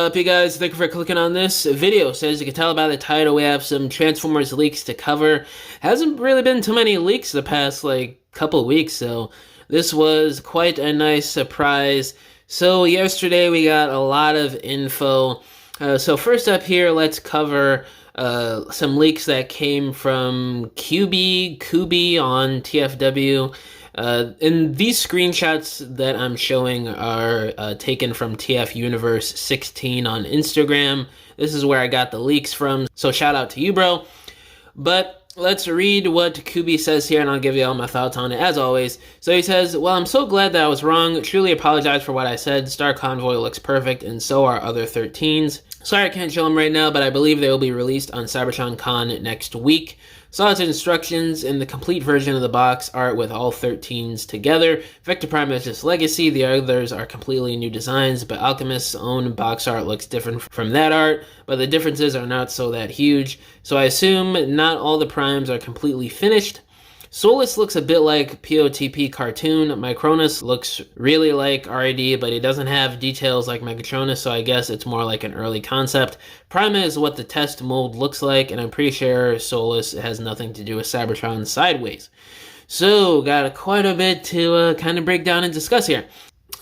Up, you guys, thank you for clicking on this video. So as you can tell by the title, we have some Transformers leaks to cover. Hasn't really been too many leaks the past couple weeks, so this was quite a nice surprise. So yesterday we got a lot of info. So first up here, let's cover some leaks that came from Kubi on TFW. And these screenshots that I'm showing are taken from TF Universe 16 on Instagram. This is where I got the leaks from, so shout out to you, bro. But let's read what Kubi says here, and I'll give you all my thoughts on it, as always. So he says, well, I'm so glad that I was wrong. Truly apologize for what I said. Star Convoy looks perfect, and so are other 13s. Sorry I can't show them right now, but I believe they will be released on Cybertron Con next week. Saw its instructions in the complete version of the box art with all 13s together. Vector Prime is just legacy, the others are completely new designs, but Alchemist's own box art looks different from that art, but the differences are not so that huge. So I assume not all the primes are completely finished. Solus looks a bit like POTP cartoon. Micronus looks really like RAD, but he doesn't have details like Megatronus, so I guess it's more like an early concept. Prima is what the test mold looks like, and I'm pretty sure Solus has nothing to do with Cybertron Sideways. So, got quite a bit to kind of break down and discuss here.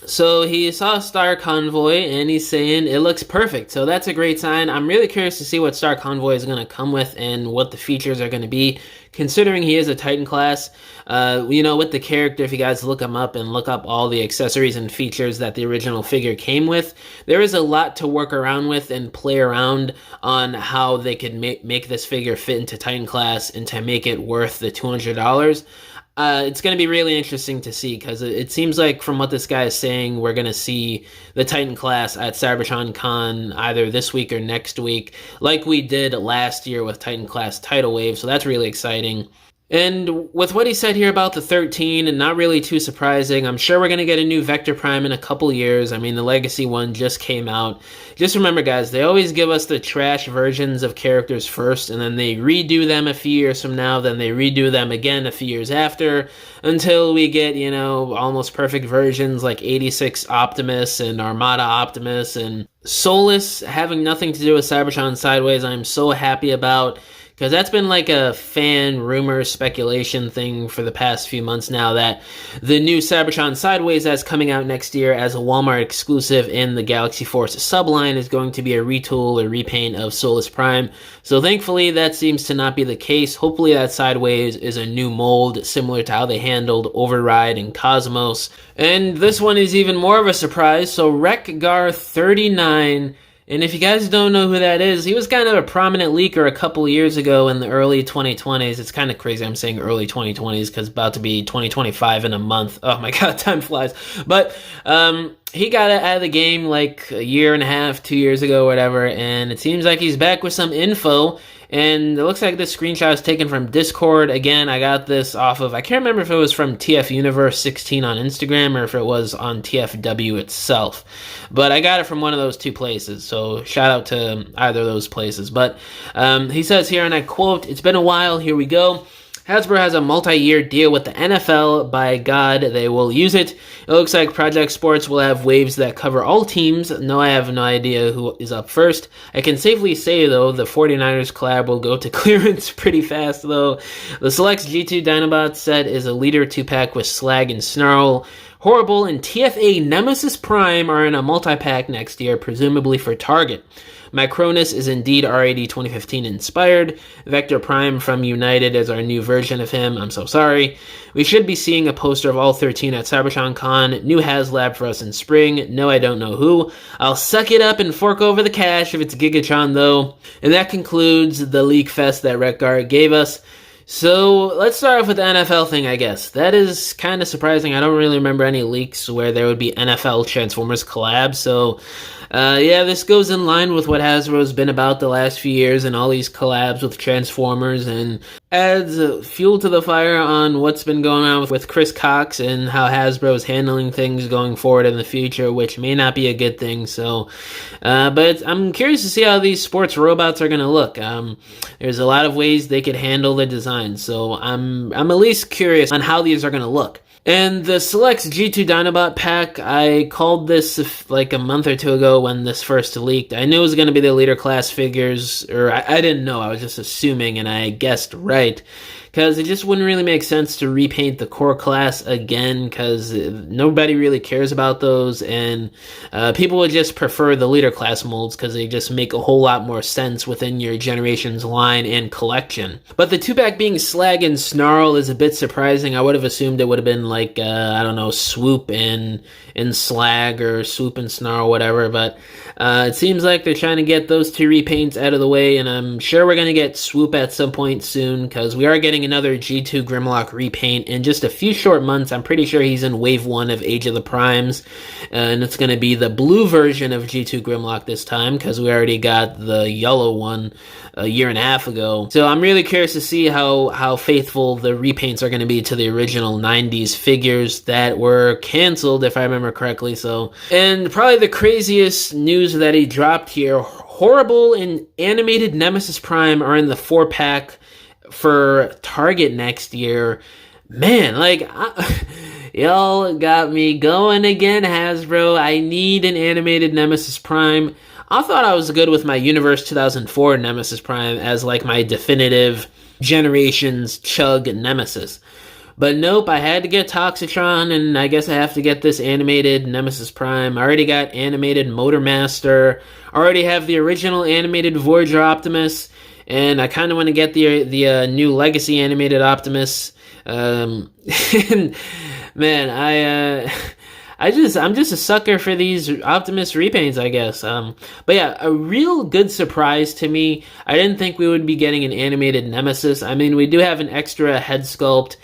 So he saw Star Convoy and he's saying it looks perfect. So that's a great sign. I'm really curious to see what Star Convoy is going to come with and what the features are going to be, considering he is a Titan class. With the character, if you guys look him up and look up all the accessories and features that the original figure came with, there is a lot to work around with and play around on how they could make this figure fit into Titan class and to make it worth the $200. It's going to be really interesting to see, because it seems like from what this guy is saying, we're going to see the Titan class at Cybertron Con either this week or next week, like we did last year with Titan class Tidal Wave, so that's really exciting. And with what he said here about the 13, and not really too surprising, I'm sure we're going to get a new Vector Prime in a couple years. I mean, the Legacy one just came out. Just remember, guys, they always give us the trash versions of characters first, and then they redo them a few years from now, then they redo them again a few years after, until we get, almost perfect versions like 86 Optimus and Armada Optimus and Solus having nothing to do with Cybertron Sideways. I'm so happy about, because that's been like a fan rumor speculation thing for the past few months now, that the new Cybertron Sideways that's coming out next year as a Walmart exclusive in the Galaxy Force subline is going to be a retool or repaint of Solus Prime. So thankfully that seems to not be the case. Hopefully that Sideways is a new mold similar to how they handled Override and Cosmos. And this one is even more of a surprise. So Wreck-Gar 39, and if you guys don't know who that is, he was kind of a prominent leaker a couple years ago in the early 2020s. It's kind of crazy I'm saying early 2020s because it's about to be 2025 in a month. Oh my god, time flies. But he got out of the game like a year and a half, 2 years ago, whatever, and it seems like he's back with some info. And it looks like this screenshot is taken from Discord. Again, I got this off of, I can't remember if it was from TF Universe 16 on Instagram or if it was on TFW itself. But I got it from one of those two places, so shout out to either of those places. But he says here, and I quote, "It's been a while, here we go. Hasbro has a multi-year deal with the NFL. By God, they will use it. It looks like Project Sports will have waves that cover all teams. No, I have no idea who is up first. I can safely say, though, the 49ers collab will go to clearance pretty fast, though. The Selects G2 Dinobots set is a leader 2-pack with Slag and Snarl. Horrible and TFA Nemesis Prime are in a multi-pack next year, presumably for Target. Micronus is indeed RAD 2015 inspired. Vector Prime from United is our new version of him. I'm so sorry. We should be seeing a poster of all 13 at Cybertron Con. New Haslab for us in spring. No, I don't know who. I'll suck it up and fork over the cash if it's Gigatron, though." And that concludes the leak fest that Wreck-Gar gave us. So let's start off with the NFL thing, I guess. That is kind of surprising. I don't really remember any leaks where there would be NFL Transformers collabs. So, yeah, this goes in line with what Hasbro's been about the last few years and all these collabs with Transformers, and adds fuel to the fire on what's been going on with Chris Cox and how Hasbro's handling things going forward in the future, which may not be a good thing. So, but I'm curious to see how these sports robots are going to look. There's a lot of ways they could handle the design. So I'm at least curious on how these are going to look. And the Selects G2 Dinobot pack, I called this like a month or two ago when this first leaked. I knew it was going to be the leader class figures, or I didn't know, I was just assuming, and I guessed right. Because it just wouldn't really make sense to repaint the core class again, because nobody really cares about those, and people would just prefer the leader class molds because they just make a whole lot more sense within your Generations line and collection. But the 2-pack being Slag and Snarl is a bit surprising. I would have assumed it would have been like, I don't know, Swoop and Slag, or Swoop and Snarl, whatever, but it seems like they're trying to get those 2 repaints out of the way, and I'm sure we're going to get Swoop at some point soon, because we are getting another G2 Grimlock repaint in just a few short months. I'm pretty sure he's in Wave 1 of Age of the Primes, and it's going to be the blue version of G2 Grimlock this time, because we already got the yellow one a year and a half ago. So I'm really curious to see how faithful the repaints are going to be to the original 90s figures that were canceled, if I remember correctly. So, and probably the craziest news that he dropped here, Horrible and Animated Nemesis Prime are in the 4-pack for Target next year. Man, like, y'all got me going again, Hasbro. I need an animated Nemesis Prime. I thought I was good with my Universe 2004 Nemesis Prime as like my definitive Generations Chug Nemesis. But nope, I had to get Toxitron, and I guess I have to get this animated Nemesis Prime. I already got animated Motormaster. I already have the original animated Voyager Optimus, and I kind of want to get the new Legacy animated Optimus. Man, I'm just a sucker for these Optimus repaints, I guess. But yeah, a real good surprise to me. I didn't think we would be getting an animated Nemesis. I mean, we do have an extra head sculpt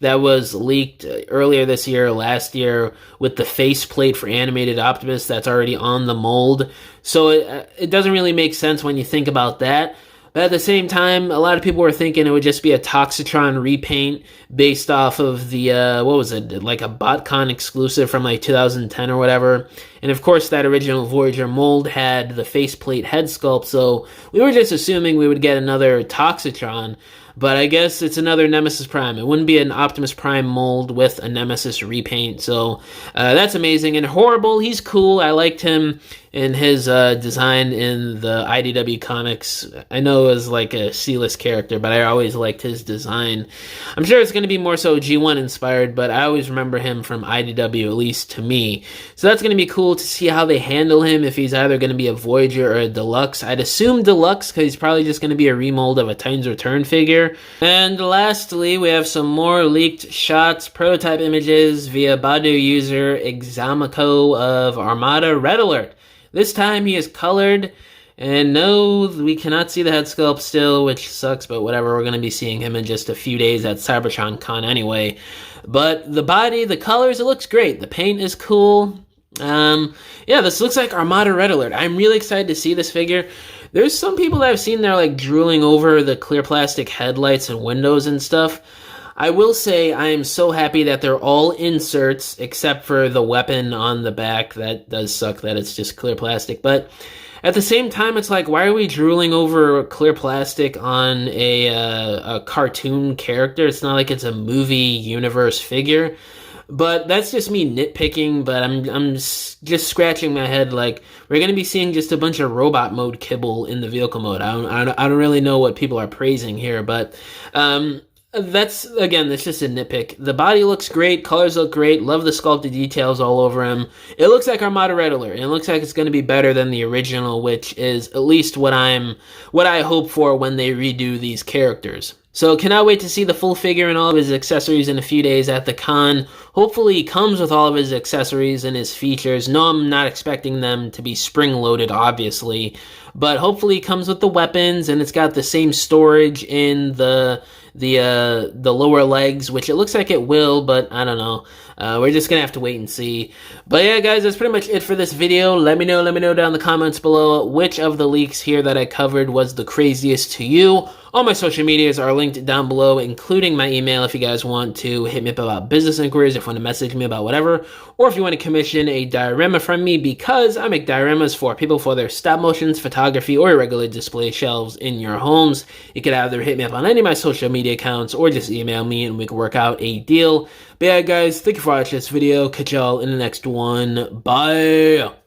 that was leaked earlier this year, last year, with the faceplate for animated Optimus that's already on the mold. So it doesn't really make sense when you think about that. But at the same time, a lot of people were thinking it would just be a Toxitron repaint based off of the, what was it, like a BotCon exclusive from like 2010 or whatever. And of course, that original Voyager mold had the faceplate head sculpt, so we were just assuming we would get another Toxitron. But I guess it's another Nemesis Prime. It wouldn't be an Optimus Prime mold with a Nemesis repaint. So that's amazing. And Horrible, he's cool. I liked him in his design in the IDW comics. I know it was like a C-list character, but I always liked his design. I'm sure it's going to be more so G1 inspired, but I always remember him from IDW, at least to me. So that's going to be cool to see how they handle him, if he's either going to be a Voyager or a Deluxe. I'd assume Deluxe, because he's probably just going to be a remold of a Titans Return figure. And lastly, we have some more leaked shots, prototype images via Badu user Examico of Armada Red Alert. This time he is colored, and no, we cannot see the head sculpt still, which sucks, but whatever, we're going to be seeing him in just a few days at Cybertron Con anyway. But the body, the colors, it looks great. The paint is cool. Yeah, this looks like Armada Red Alert. I'm really excited to see this figure. There's some people that I've seen there like drooling over the clear plastic headlights and windows and stuff. I will say I am so happy that they're all inserts except for the weapon on the back. That does suck that it's just clear plastic. But at the same time, it's like, why are we drooling over clear plastic on a cartoon character? It's not like it's a movie universe figure. But that's just me nitpicking, but I'm just scratching my head like, we're going to be seeing just a bunch of robot mode kibble in the vehicle mode. I don't really know what people are praising here, but that's just a nitpick. The body looks great, colors look great, love the sculpted details all over him. It looks like Armada Red Alert, and it looks like it's going to be better than the original, which is at least what I hope for when they redo these characters. So cannot wait to see the full figure and all of his accessories in a few days at the con. Hopefully he comes with all of his accessories and his features. No, I'm not expecting them to be spring-loaded, obviously. But hopefully he comes with the weapons, and it's got the same storage in the lower legs, which it looks like it will, but I don't know. We're just gonna have to wait and see. But yeah, guys, that's pretty much it for this video. Let me know down in the comments below which of the leaks here that I covered was the craziest to you. All my social medias are linked down below, including my email if you guys want to hit me up about business inquiries, if you want to message me about whatever, or if you want to commission a diorama from me, because I make dioramas for people for their stop motions, photography, or irregular display shelves in your homes. You could either hit me up on any of my social media accounts or just email me and we can work out a deal. But yeah, guys, thank you for watching this video. Catch y'all in the next one. Bye!